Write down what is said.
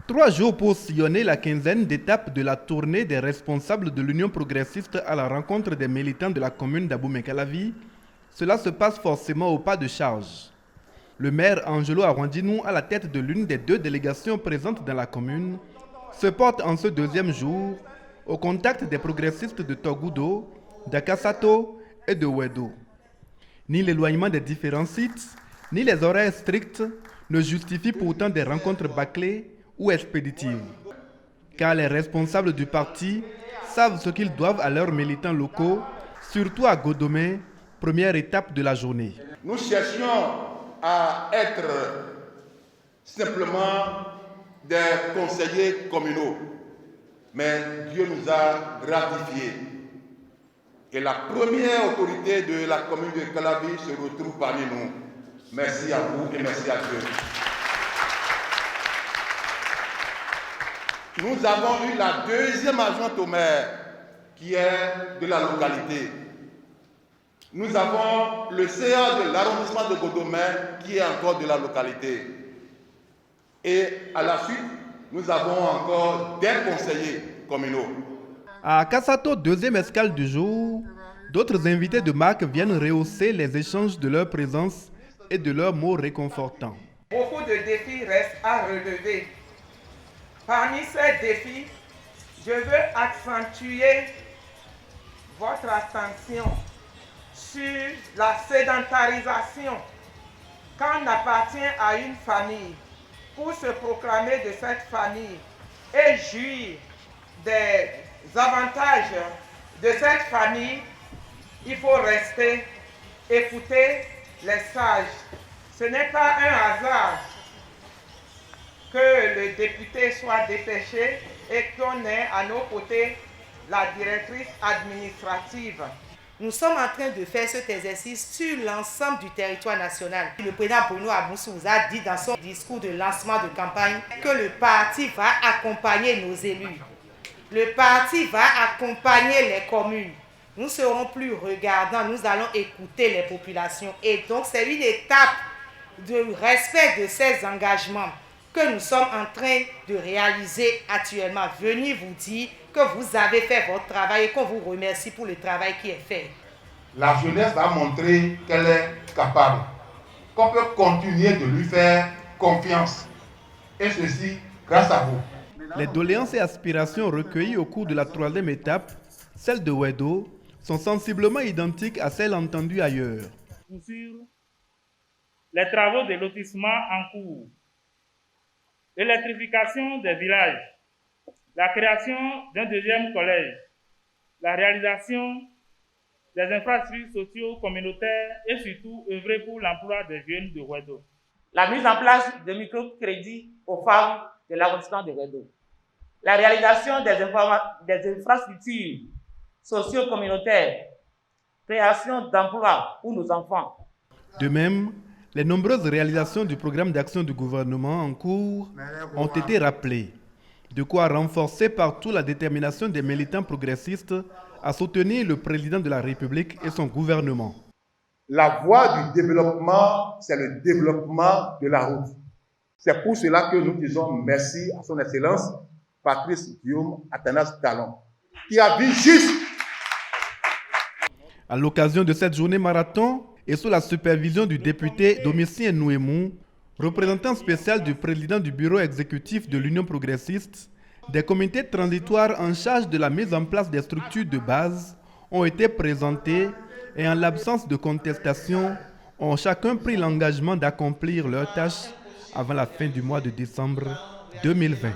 3 jours pour sillonner la quinzaine d'étapes de la tournée des responsables de l'Union progressiste à la rencontre des militants de la commune d'Abomey-Calavi, cela se passe forcément au pas de charge. Le maire Angelo Arwandinou, à la tête de l'une des 2 délégations présentes dans la commune, se porte en ce 2e jour au contact des progressistes de Togudo, d'Akasato et de Wedo. Ni l'éloignement des différents sites, ni les horaires stricts ne justifient pourtant des rencontres bâclées ou expéditives. Car les responsables du parti savent ce qu'ils doivent à leurs militants locaux, surtout à Godomé, première étape de la journée. Nous cherchions à être simplement des conseillers communaux, mais Dieu nous a gratifiés. Et la première autorité de la commune de Calavi se retrouve parmi nous. Merci à vous et merci à Dieu. Nous avons eu la 2e adjointe au maire qui est de la localité. Nous avons le CA de l'arrondissement de Godomé qui est encore de la localité. Et à la suite, nous avons encore des conseillers communaux. À Kassato, 2e escale du jour, d'autres invités de marque viennent rehausser les échanges de leur présence et de leurs mots réconfortants. Beaucoup de défis restent à relever. Parmi ces défis, je veux accentuer votre attention sur la sédentarisation. Quand on appartient à une famille, pour se proclamer de cette famille et jouir des avantages de cette famille, il faut rester, écouter les sages. Ce n'est pas un hasard que le député soit dépêché et qu'on ait à nos côtés la directrice administrative. Nous sommes en train de faire cet exercice sur l'ensemble du territoire national. Le président Bruno Aboussou nous a dit dans son discours de lancement de campagne que le parti va accompagner nos élus. Le parti va accompagner les communes. Nous ne serons plus regardants, nous allons écouter les populations. Et donc c'est une étape de respect de ces engagements que nous sommes en train de réaliser actuellement. Venez vous dire que vous avez fait votre travail et qu'on vous remercie pour le travail qui est fait. La jeunesse va montrer qu'elle est capable, qu'on peut continuer de lui faire confiance. Et ceci grâce à vous. Les doléances et aspirations recueillies au cours de la 3e étape, celles de Wedo, sont sensiblement identiques à celles entendues ailleurs. Sur les travaux de lotissement en cours, l'électrification des villages, la création d'un 2e collège, la réalisation des infrastructures socio-communautaires et surtout œuvrer pour l'emploi des jeunes de Wedo. La mise en place de microcrédits aux femmes de l'arrondissement de Wedo. La réalisation des infrastructures socio-communautaires, création d'emplois pour nos enfants. De même, les nombreuses réalisations du programme d'action du gouvernement en cours ont été rappelées, de quoi renforcer partout la détermination des militants progressistes à soutenir le président de la République et son gouvernement. La voie du développement, c'est le développement de la route. C'est pour cela que nous disons merci à son Excellence, Patrice Guillaume Athanas Talon, qui a vu juste. À l'occasion de cette journée marathon et sous la supervision du député Domitien Nouemou, représentant spécial du président du bureau exécutif de l'Union progressiste, des comités transitoires en charge de la mise en place des structures de base ont été présentés et en l'absence de contestation, ont chacun pris l'engagement d'accomplir leurs tâches avant la fin du mois de décembre 2020.